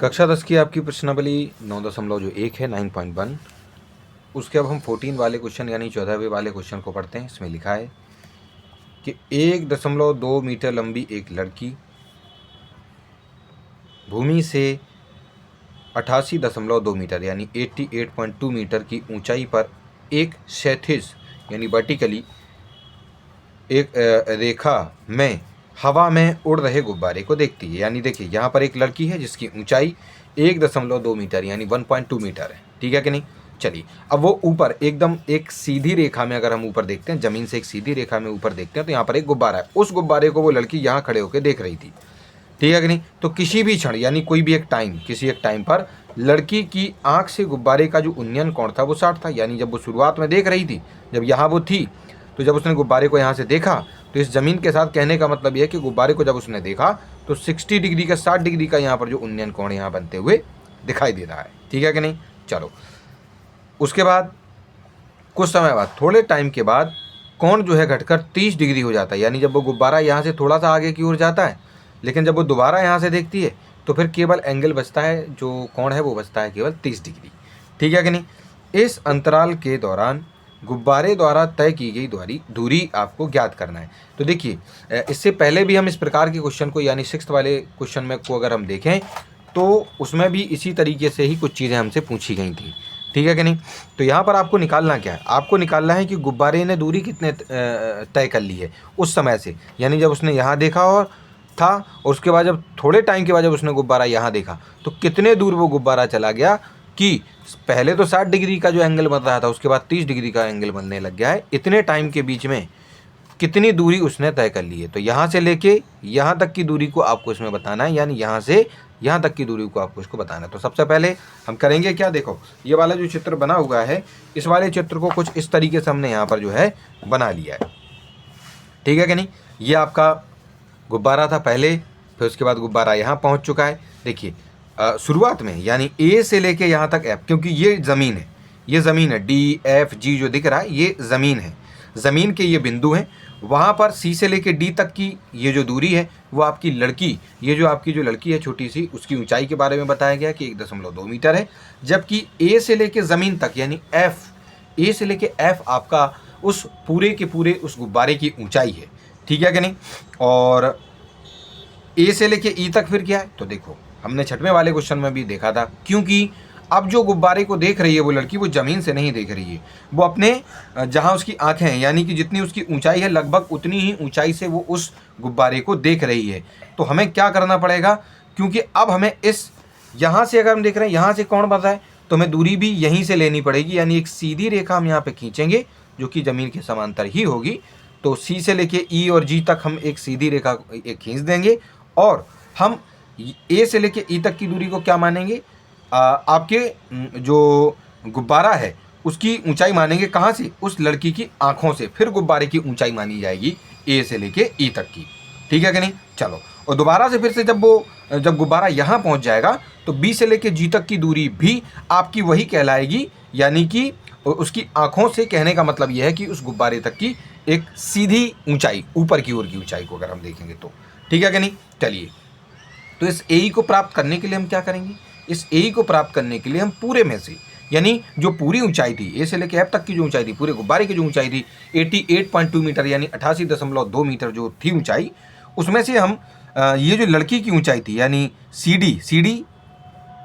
कक्षा 10 की आपकी प्रश्नावली 9.1 है 9.1। उसके अब हम 14 वाले क्वेश्चन यानी 14वें वाले क्वेश्चन को पढ़ते हैं। इसमें लिखा है कि 1.2 मीटर लंबी एक लड़की भूमि से 88.2 मीटर यानी 88.2 मीटर की ऊंचाई पर एक क्षैतिज यानी वर्टिकली एक रेखा में हवा में उड़ रहे गुब्बारे को देखती है। यानी देखिए यहाँ पर एक लड़की है जिसकी ऊंचाई 1.2 मीटर यानी 1.2 मीटर है, ठीक है कि नहीं। चलिए अब वो ऊपर एकदम एक सीधी रेखा में अगर हम ऊपर देखते हैं, जमीन से एक सीधी रेखा में ऊपर देखते हैं तो यहाँ पर एक गुब्बारा है। उस गुब्बारे को वो लड़की यहाँ खड़े होकर देख रही थी, ठीक है कि नहीं। तो किसी भी क्षण यानी कोई भी एक टाइम, किसी एक टाइम पर लड़की की आंख से गुब्बारे का जो उन्नयन कोण था वो 60 था। यानी जब वो शुरुआत में देख रही थी, जब यहाँ वो थी, तो जब उसने गुब्बारे को यहाँ से देखा तो इस ज़मीन के साथ कहने का मतलब यह है कि गुब्बारे को जब उसने देखा तो 60 डिग्री का 60 डिग्री का यहाँ पर जो उन्नयन कोण यहाँ बनते हुए दिखाई दे रहा है, ठीक है कि नहीं। चलो उसके बाद कुछ समय बाद, थोड़े टाइम के बाद कोण जो है घटकर 30 डिग्री हो जाता है। यानी जब वो गुब्बारा यहाँ से थोड़ा सा आगे की ओर जाता है, लेकिन जब वो दोबारा यहाँ से देखती है तो फिर केवल एंगल बचता है, जो कोण है वो बचता है केवल 30 डिग्री, ठीक है कि नहीं। इस अंतराल के दौरान गुब्बारे द्वारा तय की गई दूरी आपको ज्ञात करना है। तो देखिए इससे पहले भी हम इस प्रकार के क्वेश्चन को यानी 6th वाले क्वेश्चन में को अगर हम देखें तो उसमें भी इसी तरीके से ही कुछ चीज़ें हमसे पूछी गई थी, ठीक है कि नहीं। तो यहाँ पर आपको निकालना क्या है, आपको निकालना है कि गुब्बारे ने दूरी कितने तय कर ली है उस समय से। यानी जब उसने यहाँ देखा और था और उसके बाद जब थोड़े टाइम के बाद जब उसने गुब्बारा यहाँ देखा तो कितने दूर वो गुब्बारा चला गया कि पहले तो 60 डिग्री का जो एंगल बन रहा था उसके बाद 30 डिग्री का एंगल बनने लग गया है। इतने टाइम के बीच में कितनी दूरी उसने तय कर ली है। तो यहाँ से लेके यहाँ तक की दूरी को आपको इसमें बताना है, यानी यहाँ से यहाँ तक की दूरी को आपको इसको बताना है। तो सबसे पहले हम करेंगे क्या, देखो ये वाला जो चित्र बना हुआ है इस वाले चित्र को कुछ इस तरीके से हमने यहाँ पर जो है बना लिया है, ठीक है कि नहीं। ये आपका गुब्बारा था पहले, फिर उसके बाद गुब्बारा यहाँ पहुँच चुका है। देखिए शुरुआत में यानी ए से लेके यहाँ तक एफ, क्योंकि ये ज़मीन है, ये ज़मीन है, डी एफ जी जो दिख रहा है ये ज़मीन है, ज़मीन के ये बिंदु हैं। वहाँ पर सी से लेके डी तक की ये जो दूरी है वो आपकी लड़की, ये जो आपकी जो लड़की है छोटी सी, उसकी ऊंचाई के बारे में बताया गया कि 1.2 मीटर है। जबकि ए से लेके ज़मीन तक यानी एफ, ए से लेके एफ आपका उस पूरे के पूरे उस गुब्बारे की ऊंचाई है, ठीक है कि नहीं। और ए से लेके ई तक फिर क्या है, तो देखो हमने 6वें वाले क्वेश्चन में भी देखा था, क्योंकि अब जो गुब्बारे को देख रही है वो लड़की वो ज़मीन से नहीं देख रही है, वो अपने जहाँ उसकी आंखें हैं यानी कि जितनी उसकी ऊंचाई है लगभग उतनी ही ऊंचाई से वो उस गुब्बारे को देख रही है। तो हमें क्या करना पड़ेगा, क्योंकि अब हमें इस यहाँ से अगर हम देख रहे हैं यहाँ से कौन बन रहा है तो हमें दूरी भी यहीं से लेनी पड़ेगी। यानी एक सीधी रेखा हम यहाँ पर खींचेंगे जो कि ज़मीन के समांतर ही होगी। तो सी से लेके ई और जी तक हम एक सीधी रेखा एक खींच देंगे और हम ए से लेके ई तक की दूरी को क्या मानेंगे, आपके जो गुब्बारा है उसकी ऊंचाई मानेंगे कहाँ से, उस लड़की की आंखों से। फिर गुब्बारे की ऊंचाई मानी जाएगी ए से लेके ई तक की, ठीक है कि नहीं। चलो और दोबारा से फिर से जब गुब्बारा यहाँ पहुँच जाएगा तो बी से लेके जी तक की दूरी भी आपकी वही कहलाएगी, यानी कि उसकी आंखों से। कहने का मतलब यह है कि उस गुब्बारे तक की एक सीधी ऊंचाई, ऊपर की ओर की ऊंचाई को अगर हम देखेंगे तो, ठीक है कि नहीं। चलिए तो इस ए को प्राप्त करने के लिए हम क्या करेंगे, इस ए को प्राप्त करने के लिए हम पूरे में से यानी जो पूरी ऊंचाई थी ए से लेकर एफ तक की जो ऊंचाई थी, पूरे गुब्बारे की जो ऊंचाई थी 88.2 मीटर यानी 88.2 मीटर जो थी ऊंचाई, उसमें से हम ये जो लड़की की ऊंचाई थी यानी सी डी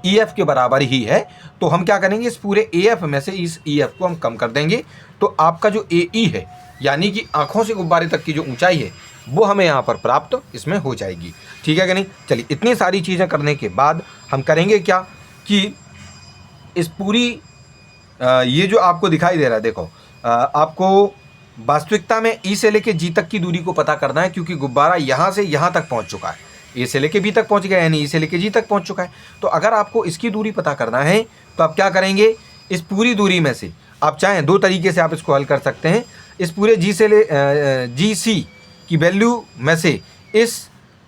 ई एफ के बराबर ही है। तो हम क्या करेंगे, इस पूरे ए एफ में से इस ई एफ को हम कम कर देंगे। तो आपका जो ए ई है यानी कि आंखों से गुब्बारे तक की जो ऊंचाई है वो हमें यहाँ पर प्राप्त इसमें हो जाएगी, ठीक है कि नहीं। चलिए इतनी सारी चीज़ें करने के बाद हम करेंगे क्या कि इस पूरी ये जो आपको दिखाई दे रहा है, देखो आपको वास्तविकता में ई से लेके जी तक की दूरी को पता करना है, क्योंकि गुब्बारा यहाँ से यहाँ तक पहुँच चुका है, ए से लेके बी तक पहुँच गया यानी ई से लेके जी तक पहुँच चुका है। तो अगर आपको इसकी दूरी पता करना है तो आप क्या करेंगे, इस पूरी दूरी में से आप चाहें दो तरीके से आप इसको हल कर सकते हैं। इस पूरे जी सी की वैल्यू में से इस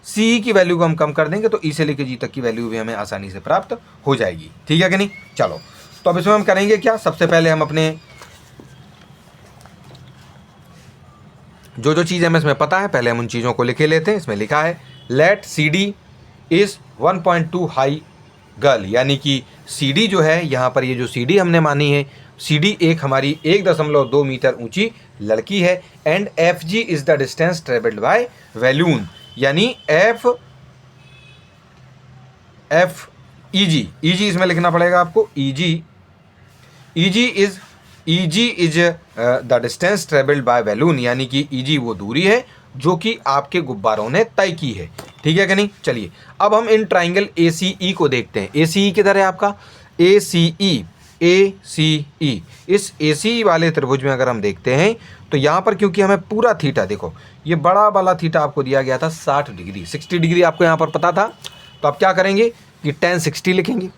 सी की वैल्यू को हम कम कर देंगे तो ई से लेके जी तक की वैल्यू भी हमें आसानी से प्राप्त हो जाएगी, ठीक है कि नहीं। चलो तो अब इसमें हम करेंगे क्या, सबसे पहले हम अपने जो चीज़ हमें इसमें पता है पहले हम उन चीज़ों को लिखे लेते हैं। इसमें लिखा है let C D is 1.2 high girl, यानी कि सी डी जो है यहाँ पर, ये जो सी डी हमने मानी है, सी डी एक हमारी 1.2 मीटर ऊंची लड़की है। And F G is the distance travelled by balloon, यानी एफ ई जी इसमें लिखना पड़ेगा आपको, E G is the distance travelled by balloon, यानी कि ई जी वो दूरी है जो कि आपके गुब्बारों ने तय की है। ठीक है कि नहीं। चलिए अब हम इन ट्राइंगल ए सी ई को देखते हैं। ए सी ई किधर है आपका, ए सी ई, इस ए सी ई वाले त्रिभुज में अगर हम देखते हैं तो यहाँ पर क्योंकि हमें पूरा थीटा, देखो ये बड़ा वाला थीटा आपको दिया गया था 60 डिग्री, 60 डिग्री आपको यहाँ पर पता था, तो आप क्या करेंगे कि tan 60 लिखेंगे।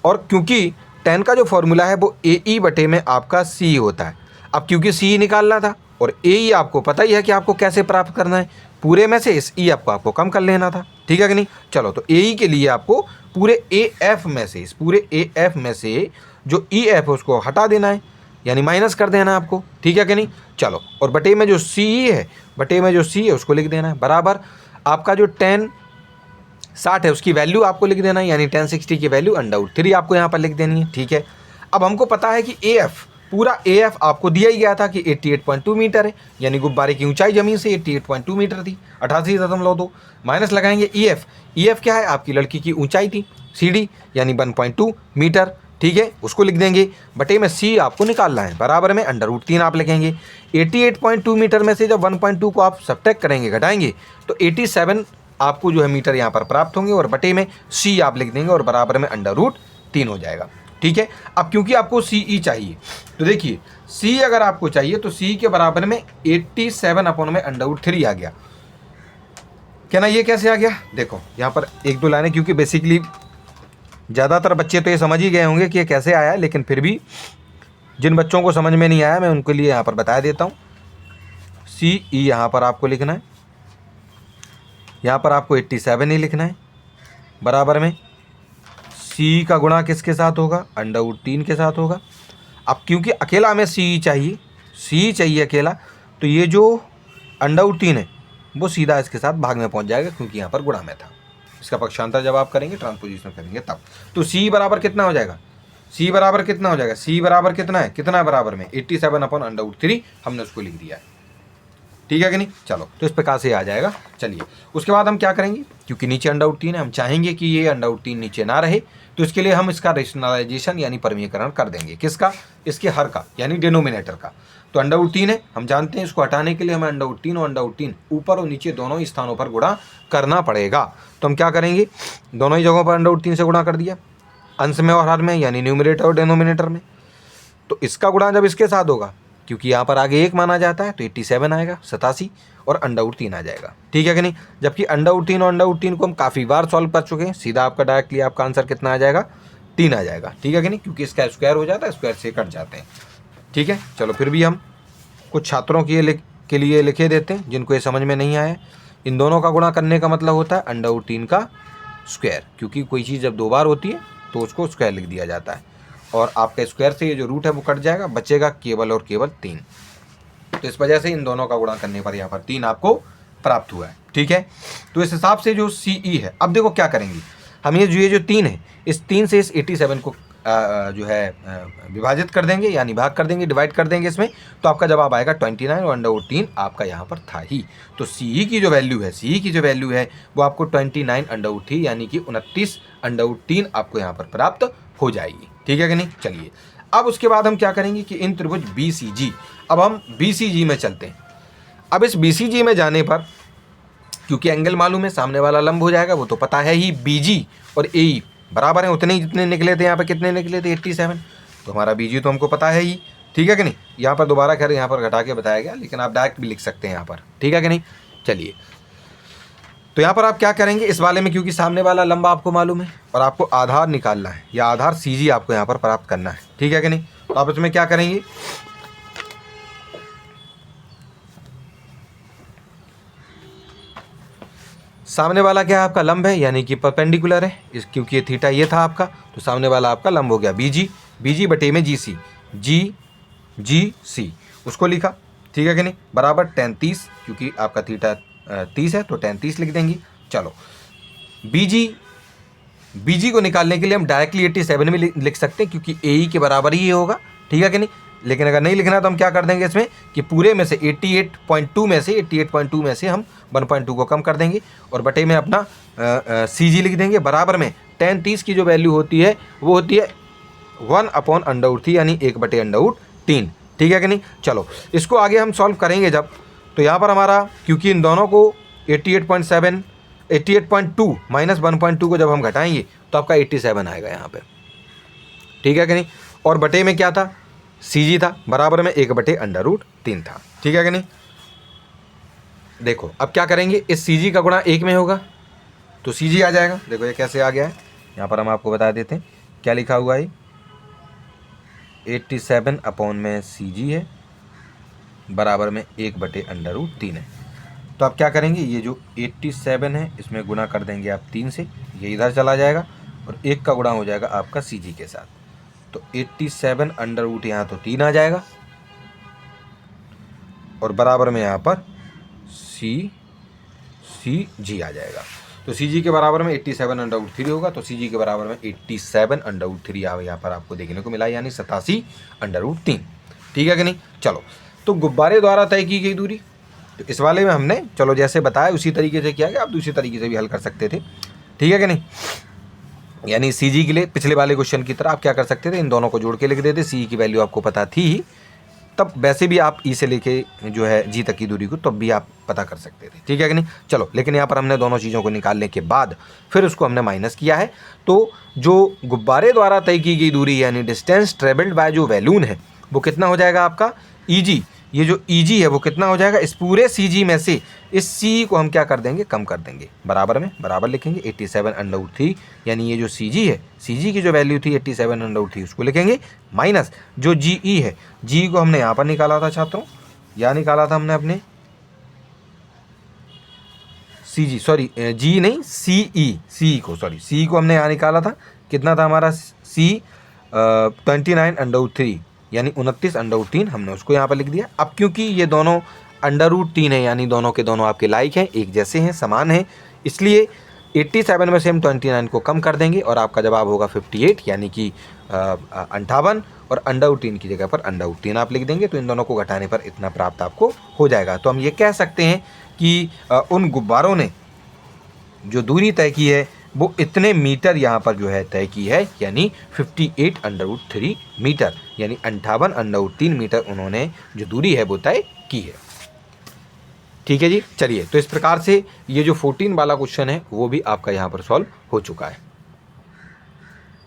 और क्योंकि tan का जो फॉर्मूला है वो ए ई बटे में आपका सी होता है। अब क्योंकि सी निकालना था और ए ई आपको पता ही है कि आपको कैसे प्राप्त करना है, पूरे में से इस ई आपको कम कर लेना था। ठीक है कि नहीं। चलो तो ए ई के लिए आपको पूरे ए एफ में से, इस पूरे ए एफ में से जो ई एफ है उसको हटा देना है, यानी माइनस कर देना है आपको। ठीक है कि नहीं। चलो और बटे में जो सी ई है, बटे में जो सी है उसको लिख देना है, बराबर आपका जो tan 60 है उसकी वैल्यू आपको लिख देना है, यानी tan 60 की वैल्यू √3 आपको यहाँ पर लिख देनी है। ठीक है। अब हमको पता है कि ए एफ, पूरा ए एफ आपको दिया ही गया था कि 88.2 मीटर है, यानी गुब्बारे की ऊंचाई जमीन से 88.2 मीटर थी, 88.2 माइनस लगाएंगे ई एफ, ई एफ क्या है आपकी लड़की की ऊंचाई थी सी डी, यानी 1.2 मीटर। ठीक है, उसको लिख देंगे, बटे में सी आपको निकालना है, बराबर में √3 आप लिखेंगे। 88.2 मीटर में से जब 1.2 को आप सब्ट्रैक्ट करेंगे, घटाएंगे, तो 87 आपको जो है मीटर यहाँ पर प्राप्त होंगे, और बटे में सी आप लिख देंगे और बराबर में √3 हो जाएगा। ठीक है। अब क्योंकि आपको सी ई चाहिए, तो देखिए सी अगर आपको चाहिए तो सी के बराबर में 87/√3 आ गया। क्या ना, ये कैसे आ गया, देखो यहाँ पर एक दो लाइनें, क्योंकि बेसिकली ज़्यादातर बच्चे तो ये समझ ही गए होंगे कि ये कैसे आया, लेकिन फिर भी जिन बच्चों को समझ में नहीं आया मैं उनके लिए यहाँ पर बता देता हूँ। सी ई यहाँ पर आपको लिखना है, यहाँ पर आपको 87 ही लिखना है, बराबर में सी का गुणा किसके साथ होगा, √3 के साथ होगा। अब क्योंकि अकेला हमें सी चाहिए अकेला, तो ये जो √3 है वो सीधा इसके साथ भाग में पहुँच जाएगा, क्योंकि यहाँ पर गुणा में था। इसका पक्षांतर जब आप करेंगे, ट्रांसपोजिशन करेंगे तब, तो सी बराबर कितना हो जाएगा, सी बराबर कितना हो जाएगा, सी बराबर कितना है, कितना है बराबर में 87/√3 हमने उसको लिख दिया है। ठीक है कि नहीं। चलो तो इस प्रकार से आ जाएगा। चलिए उसके बाद हम क्या करेंगे, क्योंकि नीचे √3 है, हम चाहेंगे कि ये √3 नीचे ना रहे, तो इसके लिए हम इसका रेशनलाइजेशन यानी परमीयकरण कर देंगे। किसका, इसके हर का, यानी डिनोमिनेटर का। तो √3 है, हम जानते हैं इसको हटाने के लिए हमें √3 और √3 ऊपर और नीचे दोनों ही स्थानों पर गुणा करना पड़ेगा। तो हम क्या करेंगे, दोनों ही जगहों पर √3 से गुणा कर दिया, अंश में और हर में, यानी न्यूमरेटर और डिनोमिनेटर में। तो इसका गुणा जब इसके साथ होगा, क्योंकि यहाँ पर आगे 1 माना जाता है, तो 87 आएगा, 87 और √3 आ जाएगा। ठीक है कि नहीं। जबकि √3 और √3 को हम काफ़ी बार सॉल्व कर चुके हैं, सीधा आपका डायरेक्टली आपका आंसर कितना आ जाएगा, 3 आ जाएगा। ठीक है कि नहीं, क्योंकि इसका स्क्वायर हो जाता है, स्क्वायर से कट जाते हैं। ठीक है। चलो फिर भी हम कुछ छात्रों के लिए लिखे देते हैं जिनको ये समझ में नहीं आया। इन दोनों का गुणा करने का मतलब होता है √3 का स्क्वायर, क्योंकि कोई चीज़ जब 2 बार होती है तो उसको स्क्वायर लिख दिया जाता है, और आपका स्क्वायर से ये जो रूट है वो कट जाएगा, बचेगा केवल और केवल 3। तो इस वजह से इन दोनों का गुणा करने पर यहाँ पर 3 आपको प्राप्त हुआ है। ठीक है। तो इस हिसाब से जो सी ई है, अब देखो क्या करेंगे हम, ये जो 3 है, इस 3 से इस 87 को जो है विभाजित कर देंगे, यानी भाग कर देंगे, डिवाइड कर देंगे इसमें, तो आपका जवाब आएगा 29 और √3 आपका यहाँ पर था ही। तो सी ई की जो वैल्यू है, वो आपको 29 √3 यानी कि 29 √3 आपको यहाँ पर प्राप्त हो जाएगी। ठीक है कि नहीं। चलिए अब उसके बाद हम क्या करेंगे कि इन त्रिभुज BCG, अब हम BCG में चलते हैं। अब इस BCG में जाने पर, क्योंकि एंगल मालूम है, सामने वाला लंब हो जाएगा, वो तो पता है ही, BG और AE बराबर हैं, उतने ही जितने निकले थे यहाँ पे, कितने निकले थे 87, तो हमारा BG तो हमको पता है ही। ठीक है कि नहीं। यहाँ पर दोबारा खैर यहाँ पर घटा के बताया गया, लेकिन आप डायरेक्ट भी लिख सकते हैं यहाँ पर। ठीक है कि नहीं। चलिए तो यहाँ पर आप क्या करेंगे, इस वाले में क्योंकि सामने वाला लंबा आपको मालूम है और आपको आधार निकालना है, या आधार CG आपको यहाँ पर प्राप्त करना है। ठीक है कि नहीं। तो आप इसमें क्या करेंगे, सामने वाला क्या है आपका लंब है, यानी कि परपेंडिकुलर है, इस क्योंकि ये थीटा ये था आपका, तो सामने वाला आपका लंब हो गया BG बटे में GC उसको लिखा। ठीक है कि नहीं। बराबर tan 30, क्योंकि आपका थीटा 30 है तो tan 30 लिख देंगे। चलो BG बीजी को निकालने के लिए हम डायरेक्टली 87 में लिख सकते हैं क्योंकि ए के बराबर ही ये होगा, ठीक है कि नहीं। लेकिन अगर नहीं लिखना तो हम क्या कर देंगे इसमें कि पूरे में से 88.2 में से हम 1.2 को कम कर देंगे और बटे में अपना सी जी लिख देंगे। बराबर में tan 30 की जो वैल्यू होती है वो होती है 1/√3 यानी 1/√3, ठीक है कि नहीं। चलो इसको आगे हम सॉल्व करेंगे जब, तो यहाँ पर हमारा क्योंकि इन दोनों को 88.2 माइनस 1.2 को जब हम घटाएंगे तो आपका 87 आएगा यहाँ पे, ठीक है कि नहीं। और बटे में क्या था, सी जी था, बराबर में 1/√3 था, ठीक है कि नहीं। देखो अब क्या करेंगे, इस सी जी का गुणा 1 में होगा तो सी जी आ जाएगा। देखो ये कैसे आ गया है, यहाँ पर हम आपको बता देते हैं क्या लिखा हुआ है। 87 अपॉन में सी जी है बराबर में 1/√3 है। तो आप क्या करेंगे, ये जो 87 है इसमें गुणा कर देंगे आप 3 से, ये इधर चला जाएगा और 1 का गुणा हो जाएगा आपका सी जी के साथ। तो 87 अंडर रूट यहाँ तो 3 आ जाएगा और बराबर में यहाँ पर सी जी आ जाएगा। तो सी जी के बराबर में 87 अंडर√3 होगा, तो सी जी के बराबर में 87 अंडर√3 यहाँ पर आपको देखने को मिला, यानी 87 अंडर√3, ठीक है कि नहीं। चलो तो गुब्बारे द्वारा तय की गई दूरी, तो इस वाले में हमने चलो जैसे बताया उसी तरीके से किया गया, आप दूसरी तरीके से भी हल कर सकते थे, ठीक है कि नहीं। यानी सी जी के लिए पिछले वाले क्वेश्चन की तरह आप क्या कर सकते थे, इन दोनों को जोड़ के लिख देते, सी की वैल्यू आपको पता थी ही, तब वैसे भी आप ई से लेके जो है जी तक की दूरी को तब भी आप पता कर सकते थे, ठीक है कि नहीं। चलो लेकिन यहाँ पर हमने दोनों चीज़ों को निकालने के बाद फिर उसको हमने माइनस किया है, तो जो गुब्बारे द्वारा तय की गई दूरी यानी डिस्टेंस ट्रेवल्ड बाय जो वैल्यून है वो कितना हो जाएगा आपका ई जी। ये जो ई जी है वो कितना हो जाएगा, इस पूरे सी जी में से इस सी को हम क्या कर देंगे, कम कर देंगे, बराबर में बराबर लिखेंगे 87 अंडर√3, यानी ये जो सी जी है, सी जी की जो वैल्यू थी 87 अंडर√3 उसको लिखेंगे, माइनस जो जी ई है, जी को हमने यहाँ पर निकाला था छात्रों, यहाँ निकाला था हमने अपने सी जी, सॉरी जी नहीं सी को हमने यहाँ निकाला था, कितना था हमारा सी 29 अंडर√3 यानी 29 अंडर√3 हमने उसको यहाँ पर लिख दिया। अब क्योंकि ये दोनों अंडर√3 है यानी दोनों के दोनों आपके लाइक हैं, एक जैसे हैं, समान हैं, इसलिए 87 में से हम 29 को कम कर देंगे और आपका जवाब होगा 58 यानी कि 58 और अंडर√3 की जगह पर अंडर√3 आप लिख देंगे, तो इन दोनों को घटाने पर इतना प्राप्त आपको हो जाएगा। तो हम ये कह सकते हैं कि उन गुब्बारों ने जो दूरी तय की है वो इतने मीटर यहाँ पर जो है तय की है, यानी 58 अंडर√3 मीटर, यानी 58 अंडर√3 मीटर उन्होंने जो दूरी है वो तय की है, ठीक है जी। चलिए तो इस प्रकार से ये जो 14 वाला क्वेश्चन है वो भी आपका यहाँ पर सॉल्व हो चुका है।